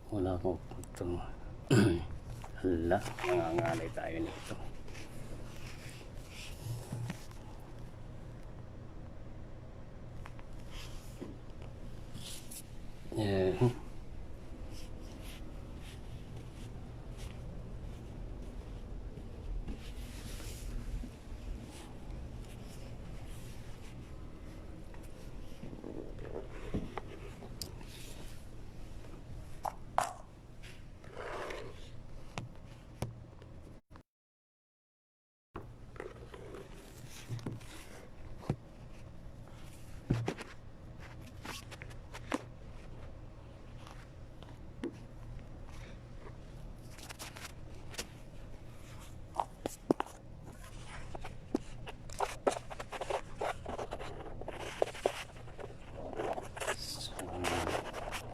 Wala akong punto. Hala, nangangalay tayo nito. Eh,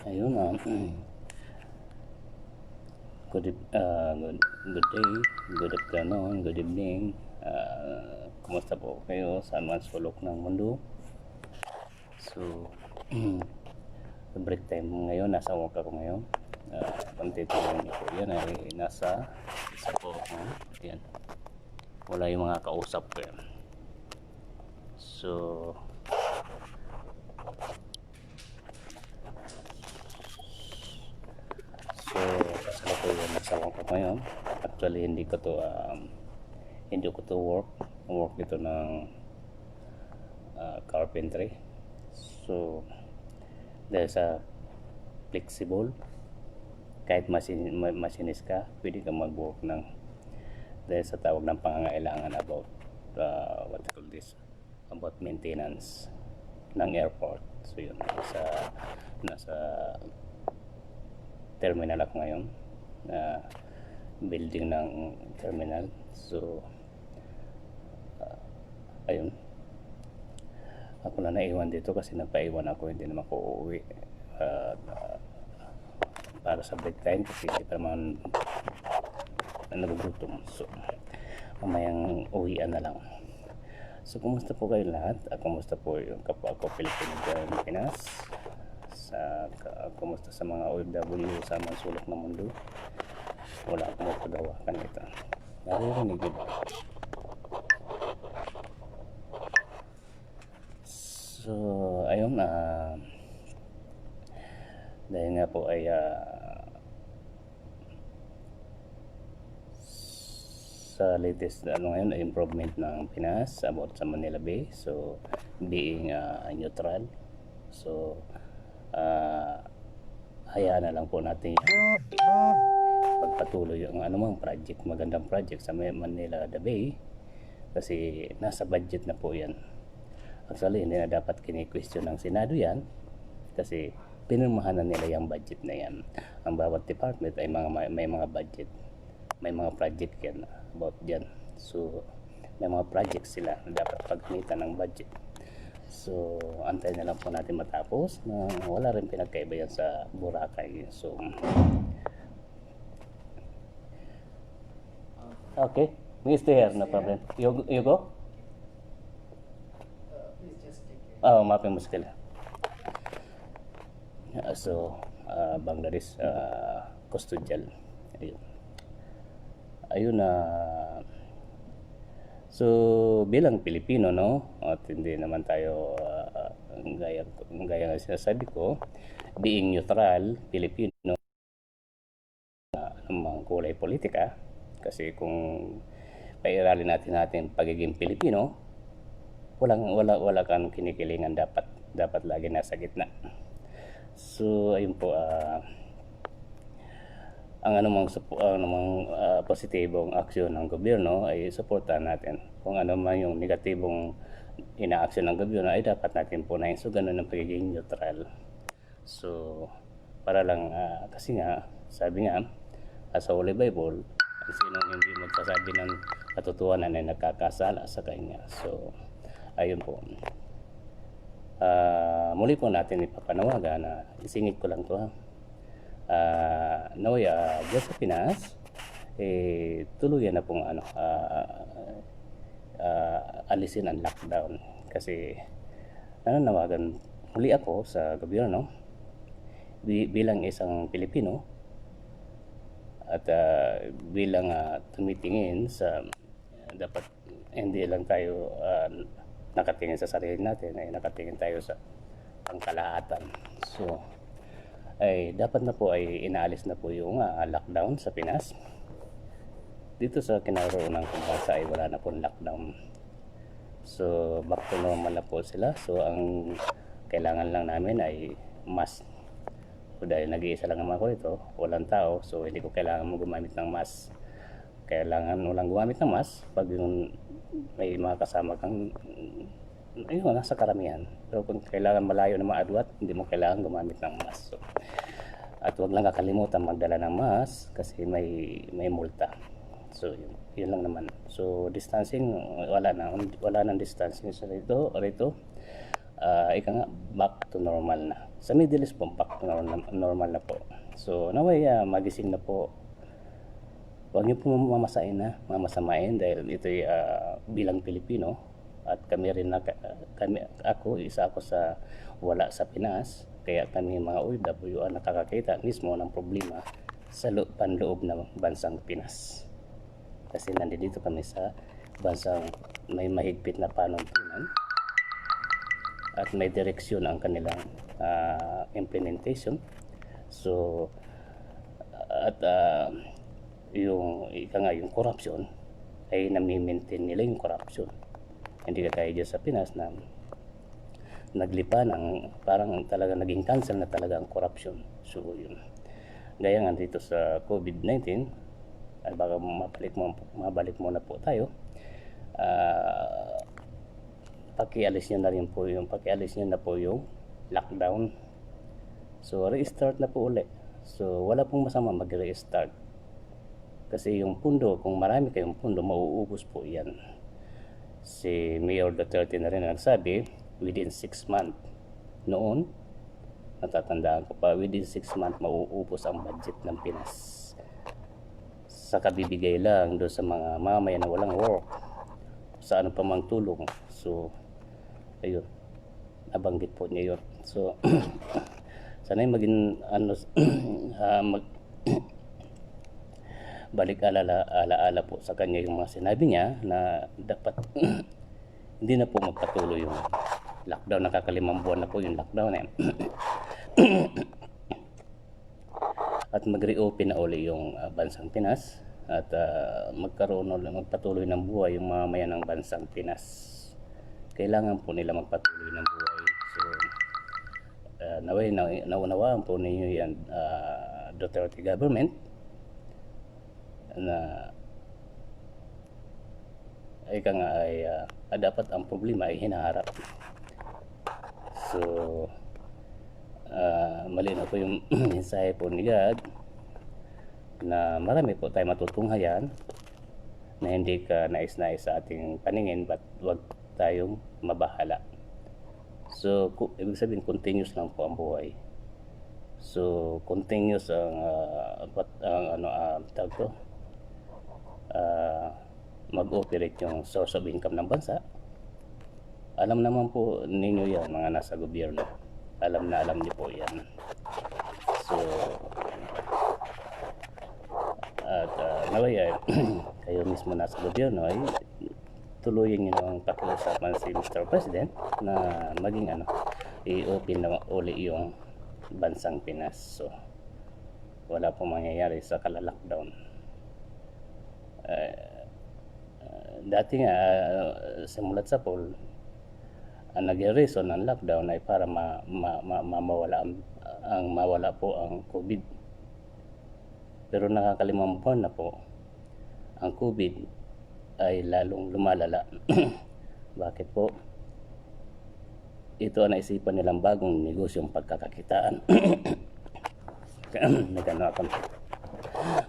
ayun good day, good afternoon, good evening. Kumusta po kayo saan man sulok ng mundo? So break time ngayon, nasa work ako ngayon. Kung titignan niyo po yan ay nasa isa po ako. Yan, wala yung mga kausap ko yan. So kasalukuyan nasa work ako ngayon. Actually hindi ko to work ito ng carpentry. So dahil sa flexible, kahit machinist ka, pwede ka mag-work ng dahil sa tawag ng pangangailangan about what you call this, about maintenance ng airport. So yun, nasa terminal ako ngayon, building ng terminal. So ayun, ako na naiwan dito kasi nagpaiwan ako, hindi naman ako uuwi para sa break time kasi hindi pa naman nagugutom. So mamayang uwian na lang. So kumusta po kayo lahat? Kumusta po yung kapwa ko Pilipino dyan sa Pinas? Kumusta sa mga OFW sa mga sulok ng mundo? Wala akong magpagawakan ito. Naririnig yun. So ayun, dahil nga po ay sa latest ngayon, improvement ng Pinas about sa Manila Bay. So being neutral, so hayaan na lang po natin pagpatuloy yung anumang project, magandang project sa Manila Bay kasi nasa budget na po yan. Actually hindi na dapat kini-question ng Senado yan kasi pinirmahan na nila yung budget na yan. Ang bawat department ay may mga budget, may mga project yan about dyan. So may mga project sila na dapat pagkita ng budget. So antayin na lang po natin matapos na wala rin pinagkaiba yan sa Boracay. So okay, we stay here, no problem. You go? Please just take care. Mapping muskil. So Bangladesh custodial. Ayun so bilang Pilipino, no, at hindi naman tayo gaya nga sinasabi ko, being neutral Pilipino ng kulay politika, kasi kung pairalin natin pagiging Pilipino, wala kang kinikilingan, dapat lagi nasa gitna. So ayun po, ang anumang positibong aksyon ng gobyerno ay suportahan natin. Kung ano man yung negatibong inaaksyon ng gobyerno ay dapat natin punahin. So ganun ang pagiging neutral. So para lang kasi nga sabi nga sa Holy Bible, sinong hindi magsasabi ng katotohanan ay nagkakasala sa kanya. So ayun po, muli po natin ipapanawagan na isingit ko lang to Noy, dyan sa Pinas tuluyan na pong alisin ang lockdown kasi nananawagan muli ako sa gobyerno bilang isang Pilipino At bilang tumitingin sa dapat hindi lang tayo nakatingin sa sarili natin, ay nakatingin tayo sa pangkalahatan. So ay dapat na po ay inaalis na po yung lockdown sa Pinas. Dito sa kinaroonan kong bansa ay wala na po lockdown. So back to normal na po sila. So ang kailangan lang namin ay mask. So dahil nag-iisa lang naman ako ito, walang tao, so hindi ko kailangan mo gumamit ng mask. Kailangan mo lang gumamit ng mask pag yung may mga kasama kang ayun, nasa karamihan. So kung kailangan malayo na maadwat, hindi mo kailangan gumamit ng mask. So, at huwag lang kakalimutan magdala ng mask kasi may multa. So yun lang naman. So distancing, wala nang distancing sa rito. Ika nga, back to normal na. Sa Middle East po, back to normal na po. So naway magising na po. Huwag niyo po mamasamain dahil ito'y bilang Pilipino at kami rin isa ako sa wala sa Pinas, kaya kami mga OFW nakakakita mismo ng problema sa panloob ng bansang Pinas. Kasi nandito kami sa bansang may mahigpit na panuntunan at may direksyon ang kanilang implementation. So at yung corruption ay nami-maintain nila yung corruption. Hindi ka tayo dyan sa Pinas na naglipa ng parang talaga naging cancel na talaga ang corruption. So yun, gaya nga dito sa COVID-19 ay baka mabalik muna po tayo. Pakialis nyo na po yung lockdown. So restart na po ulit. So wala pong masama mag-restart kasi yung pundo, kung marami kayong pundo, mauubos po yan. Si Mayor Duterte na rin nagsabi within 6 months noon, natatandaan ko pa, within 6 months mauubos ang budget ng Pinas sa kabibigay lang doon sa mga mamaya na walang work, sa ano pa mang tulong. So ayun, nabanggit po niya yun. So sana'y maging balik alaala po sa kanya yung mga sinabi niya na dapat hindi na po magpatuloy yung lockdown. Nakakalimang buwan na po yung lockdown at mag-reopen na uli yung bansang Pinas at magpatuloy ng buhay yung mamamayan ng bansang Pinas. Kailangan po nila magpatuloy ng buhay. So naway naunawaan po ninyo yan, Duterte government, na dapat ang problema ay hinaharap. So malinaw po yung mensahe po ni God na marami po tayo matutunghayan na hindi ka nais-nais sa ating paningin, but wag tayong mabahala. So ibig sabihin continuous lang po ang buhay. So continuous ang mag-operate yung source of income ng bansa. Alam naman po ninyo yan, mga nasa gobyerno. Alam niyo po yan. So at naway kayo mismo nasa gobyerno ay tuluyin nyo ang pakiusapan si Mr. President na maging i-open na uli yung bansang Pinas. So wala pong mangyayari sa kala-lockdown. Dati nga simulat sa poll, ang nag-reason ng lockdown ay para mawala po ang COVID. Pero nakakalimang buwan na po, ang COVID ay lalong lumalala. Bakit po? Ito ang naisipan nilang bagong negosyong pagkakakitaan.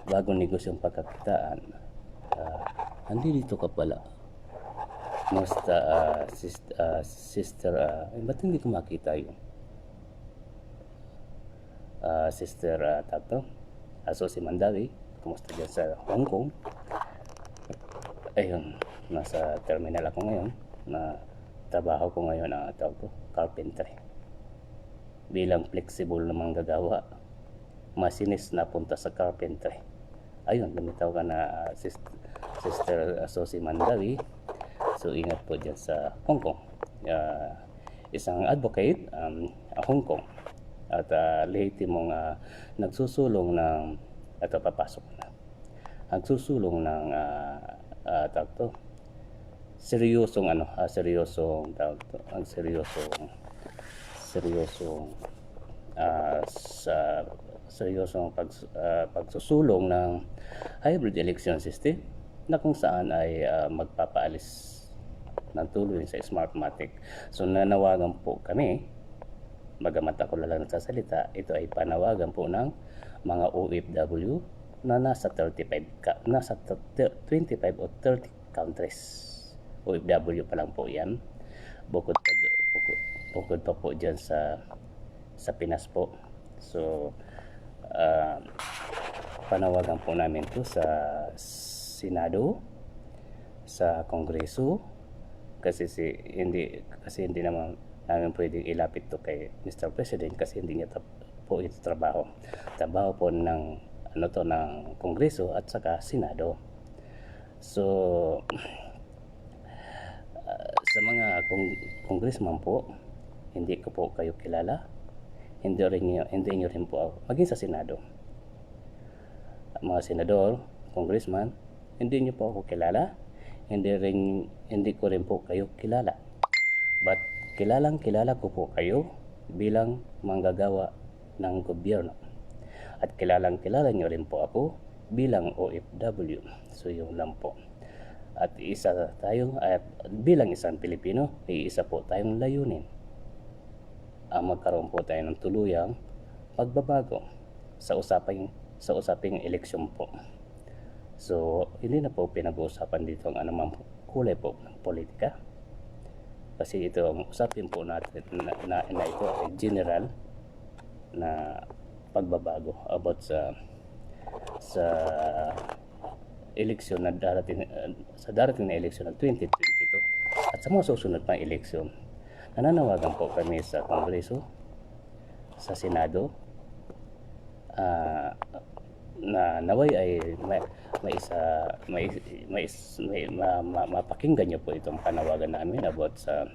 Bagong negosyong pagkakitaan. Dito ka pala. Sister, ba't hindi ko makita yun? Sister Tato, si Mandawi, kumusta dyan sa Hong Kong? Ayun, nasa terminal ako ngayon, na trabaho ko ngayon carpentry. Bilang flexible na manggagawa, masinis na punta sa carpentry. ayun, lumitaw ka na Sister Susie Mandawi. So ingat po dyan sa Hong Kong. Isang advocate, Hong Kong, at lehitimong nagsusulong ng, ito papasok na, nagsusulong ng tawag to, seryosong pagsusulong ng hybrid election system na kung saan ay magpapaalis ng tuloy sa Smartmatic. So nanawagan po kami, bagamat ako lang nagsasalita, ito ay panawagan po ng mga OFW na nasa 25 o 30 countries. OFW pa lang po yan. Bukod pa po dyan sa Pinas po. So panawagan po namin to sa Senado, sa Kongreso, kasi hindi naman namin pwedeng ilapit to kay Mr. President kasi hindi niya po ito trabaho po ng ng Kongreso at saka Senado. So sa mga congressman po, hindi ko po kayo kilala, hindi niyo rin po ako, maging sa Senado, mga senador, congressman, hindi niyo po ako kilala, hindi ko rin po kayo kilala, but kilala ko po kayo bilang manggagawa ng gobyerno, at kilala niyo rin po ako bilang OFW. So yun lang po. At isa tayo, at bilang isang Pilipino, isa po tayong layunin, magkaroon po tayo ng tuluyang pagbabago sa usaping eleksyon po. So hindi na po pinag-uusapan dito ang anumang kulay po ng politika, kasi ito ang usapin po natin na ito ay general na pagbabago about sa eleksyon na darating na eleksyon ng 2022 at sa mga susunod pang eleksyon. Nananawagan po kami sa Kongreso, sa Senado, na naway ay mapakinggan niyo po itong panawagan namin about sa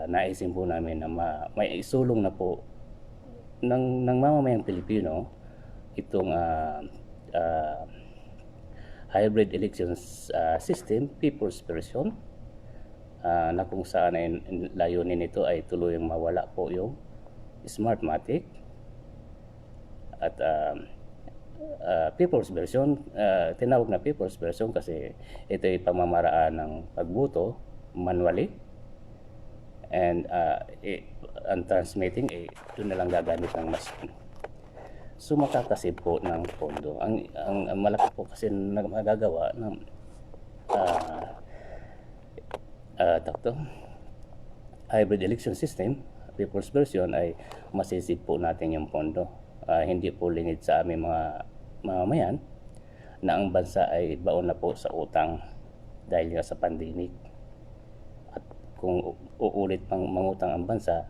naisin po namin na may isulong na po ng mamamayang Pilipino itong hybrid elections system, people's version, na kung saan ay layunin nito ay tuluyang mawala po yung Smartmatic. At people's version, tinawag na people's version kasi ito ay pamamaraan ng pagboto manually, and ang transmitting doon na lang gagamit ng machine. So makakasave po ng pondo. Ang malaki po kasi magagawa ng hybrid election system, people's version, ay masisip po natin yung pondo. Hindi po lingid sa aming mga mamamayan na ang bansa ay baon na po sa utang dahil nga sa pandemic. At kung uulit pang mangutang ang bansa,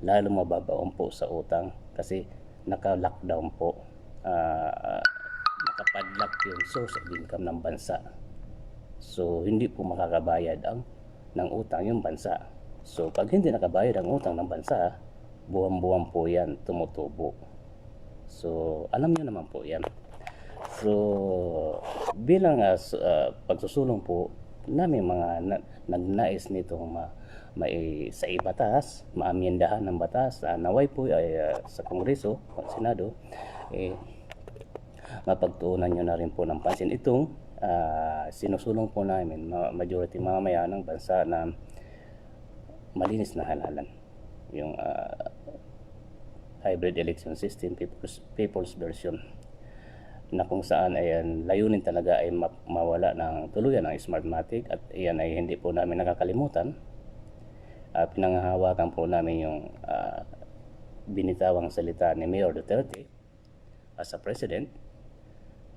lalo mababaon po sa utang kasi naka-lockdown po, nakapadlock yung source of income ng bansa. So hindi po makakabayad ng utang yung bansa. So pag hindi nakabayad ang utang ng bansa, buwan-buwan po yan tumutubo. So alam niyo naman po yan. So bilang pagsusulong po namin mga nagnais nitong sa batas, maamyendahan ng batas, naway po ay sa Kongreso o Senado, mapagtuunan nyo na rin po ng pansin itong sinusulong po namin majority mamamayan ng bansa na malinis na halalan, yung hybrid election system, people's version, na kung saan ayan layunin talaga ay mawala ng tuluyan ng Smartmatic. At iyan ay hindi po namin nakakalimutan. Pinanghahawakan po namin yung binitawang salita ni Mayor Duterte as a president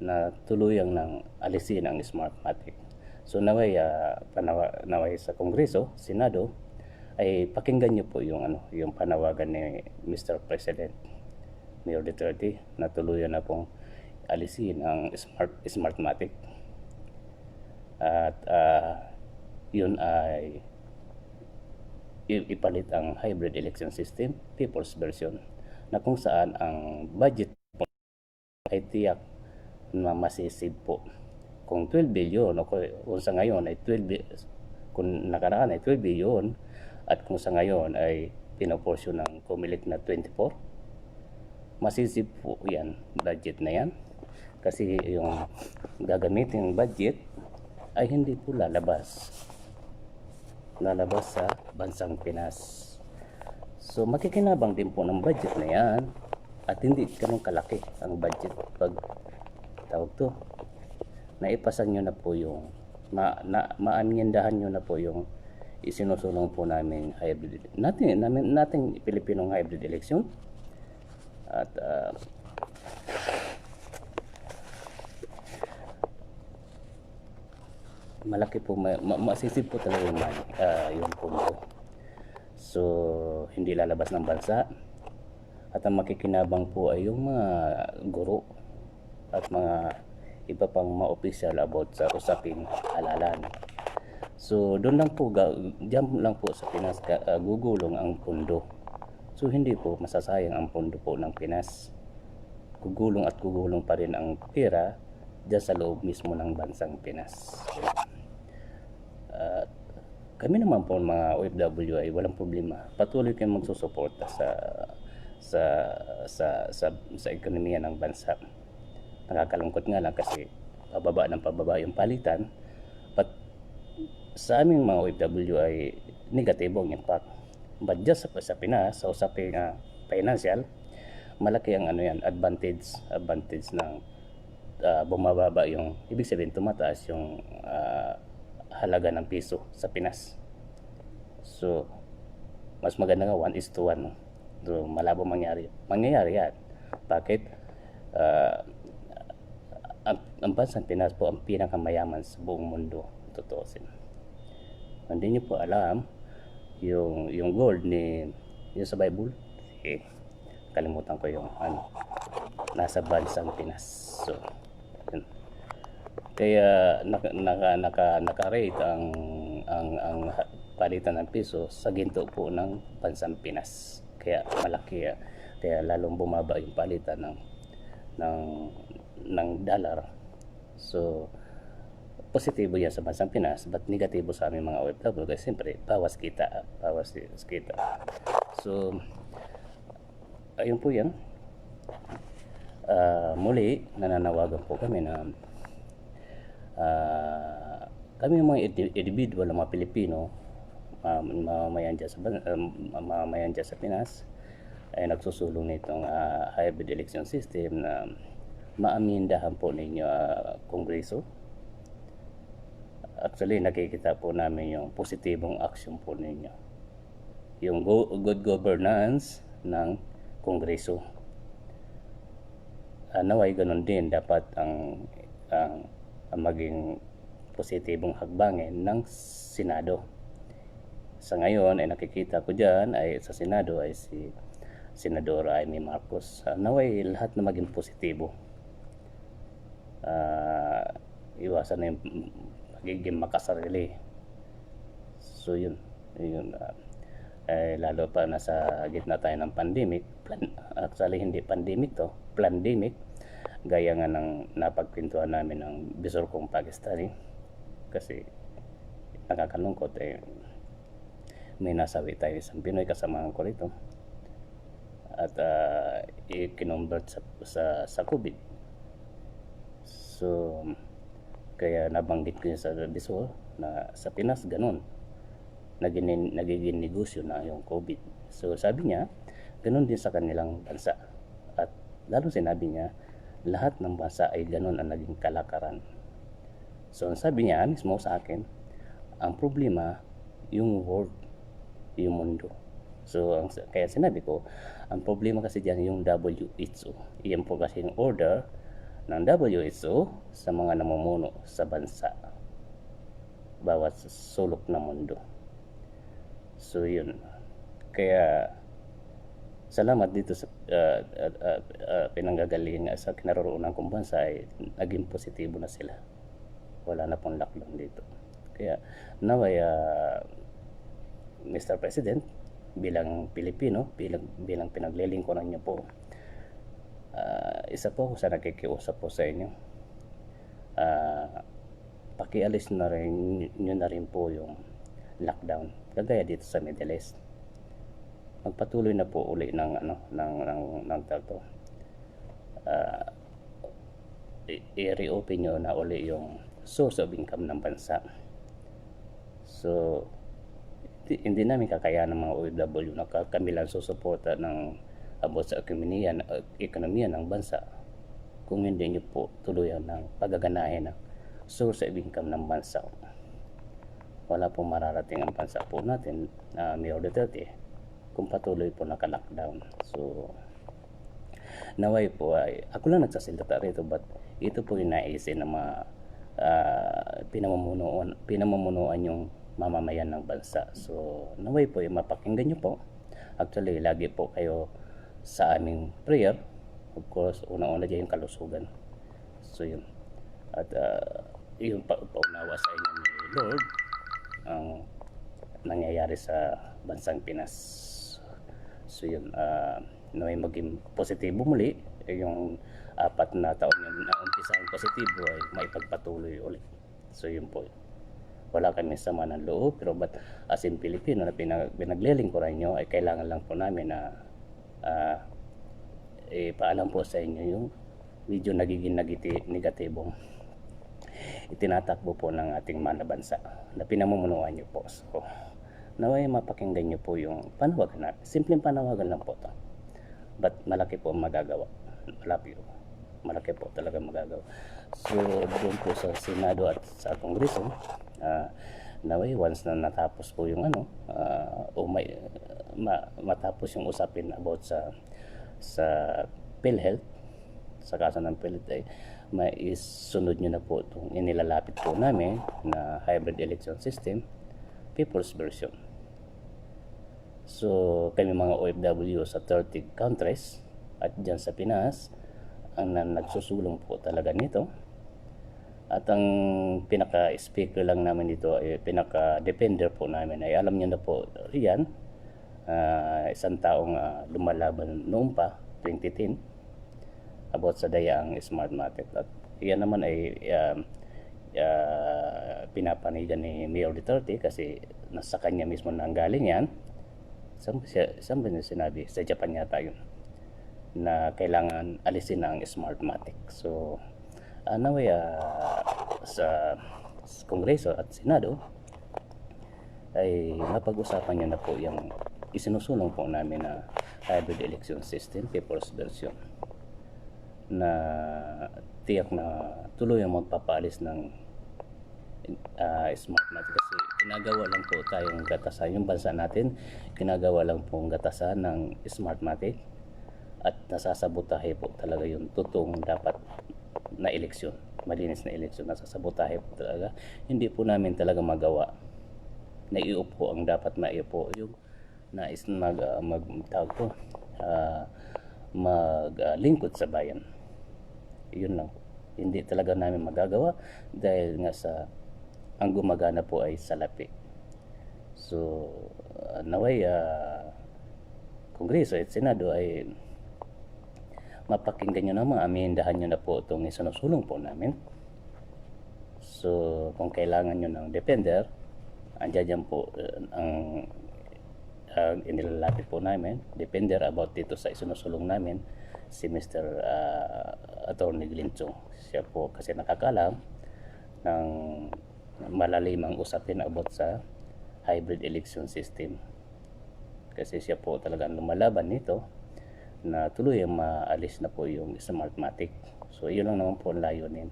na tuluyang ng alisin ang Smartmatic. So naway sa Kongreso, Senado, ay pakinggan niyo po yung panawagan ni Mr. President Mayor Duterte na tuluyan na pong alisin ang Smartmatic at yun ay ipalit ang hybrid election system, people's version, na kung saan ang budget ay tiyak na masisave po. Kung 12 billion o kung sa ngayon ay 12, kung nakaraan ay 12 billion at kung sa ngayon ay pinoporsyon ng Comelec na 24, masisip po yan, budget na yan. Kasi yung gagamitin budget ay hindi po lalabas sa bansang Pinas. So makikinabang din po ng budget na yan at hindi ganun kalaki ang budget pag tawag to. Naipasan nyo na po yung maamyendahan nyo na po yung isinusulong po namin hybrid nating Pilipinong hybrid election at malaki po masisip po talaga yung pondo. So hindi lalabas ng bansa at ang makikinabang po ay yung mga guro at mga iba pang ma-official about sa usaping halalan. So doon lang po, jump lang po sa Pinas, gugulong ang pondo. So hindi po masasayang ang pondo po ng Pinas. Gugulong at gugulong pa rin ang pera dyan sa loob mismo ng bansang Pinas. Kami naman po mga OFW ay walang problema. Patuloy kayong magsusuporta sa ekonomiya ng bansa. Nakakalungkot nga lang kasi pababa yung palitan. But sa aming mga OFW ay negatibong impact. But just sa Pinas, sa usaping financial, malaki ang advantage ng bumababa yung, ibig sabihin tumataas yung halaga ng piso sa Pinas. So mas maganda nga 1:1. So malabo mangyari yan. Bakit? Ang bansang Pinas po ang pinakamayaman sa buong mundo, tutuusin. Hindi niyo po alam yung gold yung sa Bible, kalimutan ko yung nasa bansang Pinas. So kaya naka-rate ang palitan ng piso sa ginto po ng bansang Pinas. Kaya malaki, kaya lalong bumaba yung palitan ng dollar. So positibo yan sa bansang Pinas, but negatibo sa aming mga OFW kasi siyempre bawas kita. So ayun po yan. Muli nananawagan po kami na kami mga individual ng mga Pilipino, mamamayan dyan sa Pinas, ay nagsusulong nitong hybrid election system na maamindahan po ninyo Kongreso. Actually nakikita po namin yung positibong action po ninyo, yung good governance ng Kongreso. Naway ganun din dapat ang maging positibong hakbangin ng Senado. Sa ngayon ay nakikita ko dyan ay sa Senado ay si Senador Amy Marcos. Naway lahat na maging positibo. Iwasan na yung magiging makasarili. So yun lalo pa nasa gitna tayo ng pandemic. Actually hindi pandemic to, plandemic, gaya nga ng napagpintuan namin ng bisor kong Pakistani. Kasi nakakalungkot may nasawi tayo isang Pinoy kasamahan ko rito at i-convert sa COVID. So kaya nabanggit ko sa bisor na sa Pinas ganun nagiging negosyo na yung COVID. So sabi niya ganun din sa kanilang bansa, at lalo sinabi niya lahat ng bansa ay ganun ang naging kalakaran. So sabi niya mismo sa akin, ang problema yung world, yung mundo. So kaya sinabi ko, ang problema kasi diyan yung WHO. Iyan po kasi yung order ng WHO sa mga namumuno sa bansa bawat sulok ng mundo. So yun, kaya salamat dito sa pinanggagalingan sa kinaroroonan kong bansa ay naging positibo na sila. Wala na pong lockdown dito. Kaya naway Mr. President, bilang Pilipino, bilang pinaglilingkuran niyo po, isa po ako sa nakikiusap po sa inyo. Pakialis na rin nyo na rin po yung lockdown kagaya dito sa Middle East. Magpatuloy na po uli ng tawag i-reopen nyo na uli yung source of income ng bansa. So hindi namin kakayanan ng mga OFW na kami lang susuporta ng about sa ekonomiya ng bansa kung hindi nyo po tuluyan ng pagaganahin ng source of income ng bansa. Wala pong mararating ang bansa po natin na Mayor Duterte kung patuloy po naka-lockdown. So naway po ay ako lang nagsasalita rito, but ito po yung naisin ng mga pinamumunuan yung mamamayan ng bansa. So naway po yung mapakinggan nyo po. Actually lagi po kayo sa aming prayer. Of course una-una dyan yung kalusugan. So yun, at yung paunawa sa inyo ni Lord ang nangyayari sa bansang Pinas. So yun, naway maging positibo muli yung 4 na taon yung naumpisang positibo ay maipagpatuloy ulit. So yun po, wala kami sama ng loob, pero but as in Pilipino na pinaglilingkuran nyo ay kailangan lang po namin na ipaalam po sa inyo yung medyo nagiging negatibong itinatakbo po ng ating mga bansa na pinamumunuan nyo po. So naway mapakinggan nyo po yung panawagan natin. Simpleng panawagan lang po ito, but malaki po ang magagawa. Malaki po talaga magagawa. So doon po sa Senado at sa Kongreso, naway once na natapos po yung matapos yung usapin about sa PhilHealth, sa kaso ng PhilHealth ay maisunod nyo na po itong inilalapit po namin na hybrid election system, people's version. So kami mga OFW sa 30 countries at dyan sa Pinas ang nagsusulong po talaga nito. At ang pinaka-speaker lang namin dito ay pinaka-defender po namin ay alam nyo na po riyan, isang taong lumalaban noon pa 2010 about sa dayaang Smartmatic. At yan naman ay pinapanigan ni Mayor Duterte kasi nasa kanya mismo nanggaling yan. Saan ba niya sinabi? Sa Japan yata yun, na kailangan alisin ang Smartmatic. So naway sa Kongreso at Senado ay mapag-usapan nyo na po yung isinusulong po namin na hybrid election system, people's version, na tiyak na tuloy ang magpapaalis ng Smartmatic. Kasi ginagawa lang po tayong gatasan, yung bansa natin ginagawa lang pong gatasan ng Smartmatic at nasasabotahe po talaga yung totoong dapat na eleksyon, malinis na eleksyon, nasasabotahe po talaga. Hindi po namin talaga magawa na iupo ang dapat na iupo, yung nais maglingkod sa bayan. Yun lang, hindi talaga namin magagawa dahil nga sa ang gumagana po ay salapi. So naway Kongreso at Senado ay mapakinggan nyo naman, amendahan nyo na po itong isinusulong po namin. So kung kailangan nyo ng defender, andyan po ang inilalapit po namin, defender about dito sa isinusulong namin, si Mr. Attorney Glinchong. Siya po kasi nakakalam ng malalimang usapin about sa hybrid election system. Kasi siya po talagang lumalaban nito na tuloy ang maalis na po yung Smartmatic. So yun lang naman po ang layunin.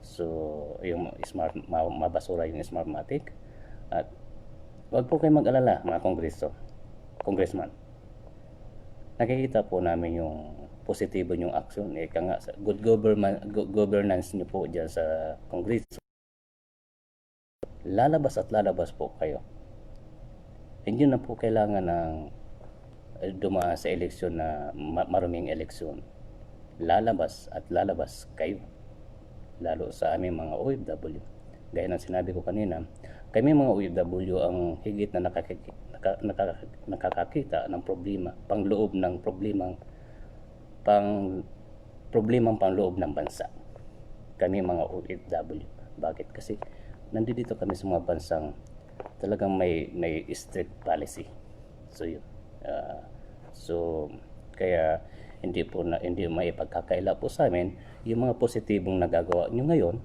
So yung mabasura yung Smartmatic. At wag po kayo mag-alala mga congressman. Nakikita po namin yung positibo yung action. Nga sa good governance nyo po dyan sa Kongreso. Lalabas at lalabas po kayo. Hindi na po kailangan ng dumaan sa eleksyon na maruming eleksyon, lalabas at lalabas kayo, lalo sa aming mga OFW. Gaya ng sinabi ko kanina, kami mga OFW ang higit na nakakakita ng problema, pangloob ng problemang pangloob ng bansa. Kami mga OFW. Bakit? Kasi nandito kami sa mga bansang talagang may strict policy. So yun. So kaya hindi may pagkakaila po sa amin yung mga positibong nagagawa nyo ngayon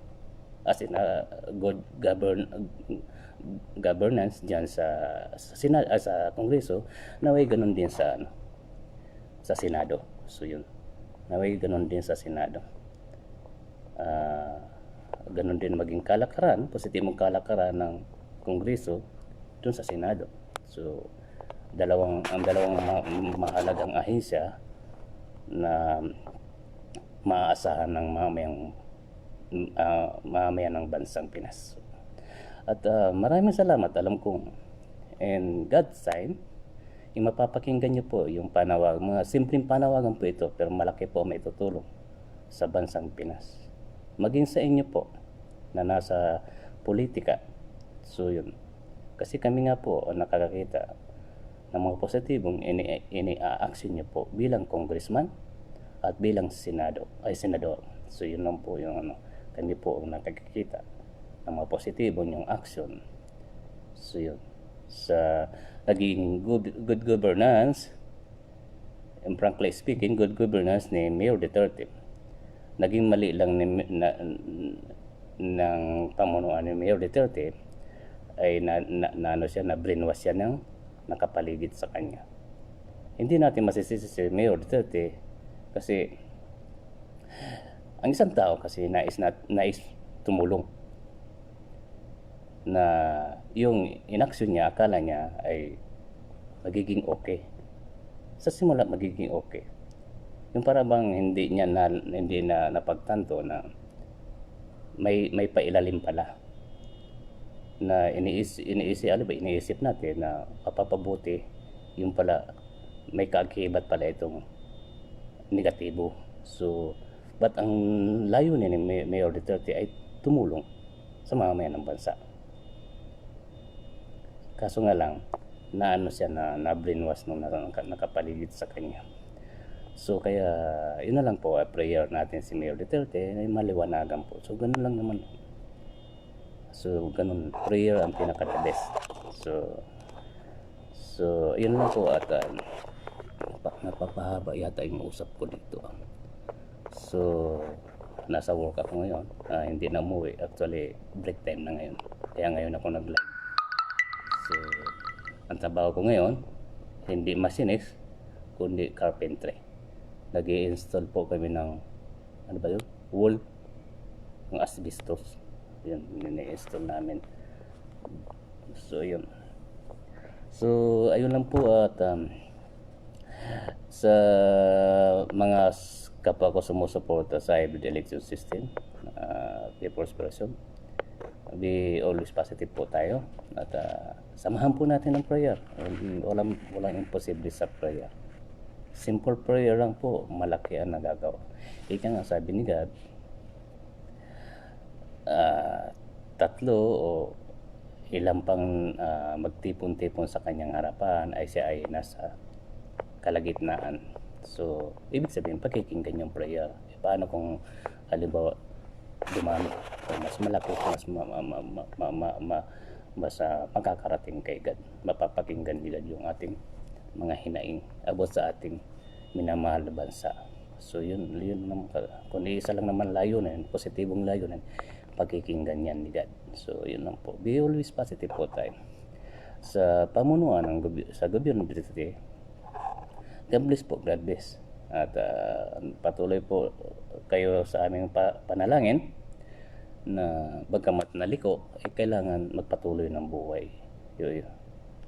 as in good governance diyan sa Kongreso, naway ganun din sa Senado. So yun, naway ganun din sa Senado. Ganun din maging kalakaran, positibong kalakaran ng Kongreso dun sa Senado. So ang dalawang mahalagang ahensya na maaasahan ng mamayan ng bansang Pinas. At maraming salamat. Alam kong in God's time, yung mapapakinggan nyo po yung mga simpleng panawagan po ito, pero malaki po may tutulong sa bansang Pinas. Maging sa inyo po na nasa politika. So yun. Kasi kami nga po nakakakita ng mga positibong ini-action nyo po bilang congressman at bilang senador. So yun lang po yung kami po ang nakakikita ng mga positibong yung action. So yun, sa naging good governance, and frankly speaking, good governance ni Mayor Duterte, naging mali lang ng pamunuan ni Mayor Duterte ay na brainwash siya ng nakapaligid sa kanya. Hindi natin masisisi si Mayor Duterte kasi ang isang tao kasi nais tumulong, na yung inaksyon niya, akala niya ay magiging okay. Sa simula magiging okay. Yung para bang hindi na napagtanto na may pailalim pala na iniisip natin na papapabuti, yung pala may kaakibat pala itong negatibo. So but ang layunin ni Mayor Duterte ay tumulong sa mamamayan ng bansa. Kaso nga lang, siya na brainwash nung nakapaligid sa kanya. So kaya, yun na lang po, prayer natin si Mayor Duterte ay maliwanagan po. So ganun lang naman. So ganun, prayer ang pinaka-the best. So yun lang po at napapahaba yata yung usap ko dito. So nasa work ako ngayon, hindi na umuwi. Actually, break time na ngayon. Kaya ngayon ako nag-live. So, ang trabaho ko ngayon, hindi machinist, kundi carpentry. Nag-i-install po kami ng, wall, ng asbestos. Yun, ini-install namin. So, yun. So, ayun lang po at sa mga kapwa ko sumusuporta sa hybrid election system, People's Person, be always positive po tayo at samahan po natin ng prayer. Walang imposible sa prayer. Simple prayer lang po, malaki ang nagagawa. Ika nga sabi ni God, tatlo o ilang pang magtipon-tipon sa kanyang harapan ay siya ay nasa kalagitnaan. So ibig sabihin, pakikinggan yung prayer. Paano kung halimbawa dumami, mas malaki, mas magkakarating kay God, mapapakinggan ni God yung ating mga hinaing abot sa ating minamahal na bansa. So yun naman, kung isa lang naman layunin, positibong layunin, pagkikinggan yan ni God. So yun lang po, be always positive po tayo sa pamunuan sa gobyerno dito. God bless po, God bless. At patuloy po kayo sa aming panalangin na bagamat naliko ay kailangan magpatuloy ng buhay.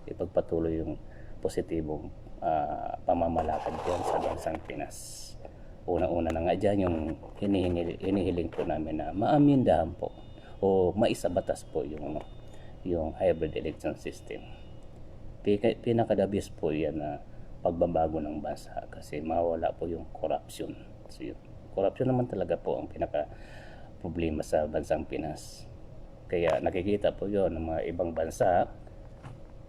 Ipagpatuloy yung positibong pamamalakad dyan sa bansang Pinas. Una-una na nga dyan yung hinihiling po namin na maamindahan po o maisabatas po yung hybrid election system. Pinakadabis po yan na pagbabago ng bansa kasi mawala po yung corruption. So, yung corruption naman talaga po ang pinaka problema sa bansang Pinas. Kaya nakikita po yon ng mga ibang bansa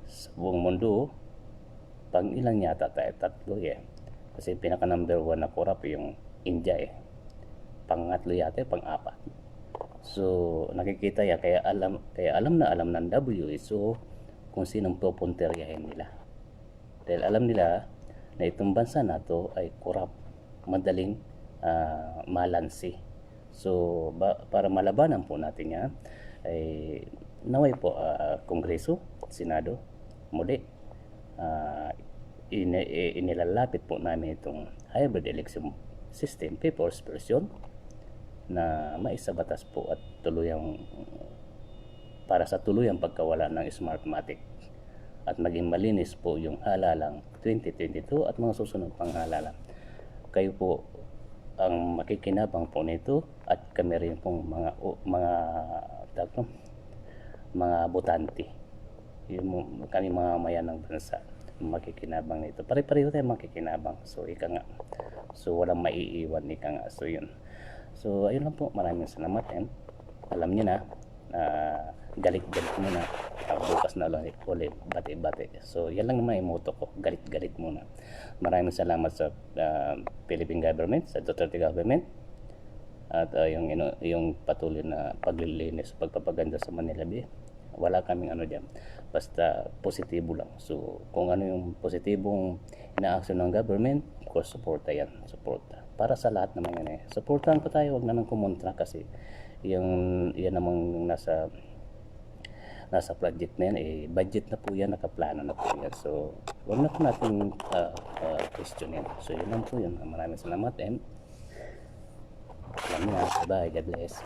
sa buong mundo. Pang ilang yata tayo, 3 eh. Kasi pinaka number 1 na corrupt yung India eh. Pangatlo yata, pang-4. So nakikita yan, kaya alam ng WHO kung sinong pupunteryahin nila. Dahil alam nila na itong bansa na to ay corrupt, madaling malansi. So para malabanan po natin yan, ay naway po Kongreso, Senado, muli inilalapit po namin itong hybrid election system, papers version, na maisabatas po at tuluyang para sa tuluyang pagkawala ng Smartmatic at maging malinis po yung halalang 2022 at mga susunod pang halalan. Kayo po ang makikinabang po nito at kami rin pong mga botante, yung kami mga mayan ng bansa makikinabang nito. Pare-pareho tayo makikinabang. So ika nga, so walang maiiwan, ika nga. So yun, so ayun lang po, maraming salamat. And alam niyo na, galit-galit muna, bukas na ulit bati-bati. So yan lang naman yung motto ko, galit-galit muna. Maraming salamat sa Philippine government, sa Duterte government, at yung patuloy na paglilinis, pagpapaganda sa Manila Bay. Wala kaming dyan, basta positibo lang. So kung ano yung positibong ina-action ng government, of course suporta yan, suporta para sa lahat naman yan eh. Suportahan pa tayo, wag na nang kumontra kasi yan namang nasa project na yan eh, budget na po yan, nakaplano na po yan. So wag na po natin question yan. So yun lang po yun. Maraming salamat and alam niya, bye, God bless.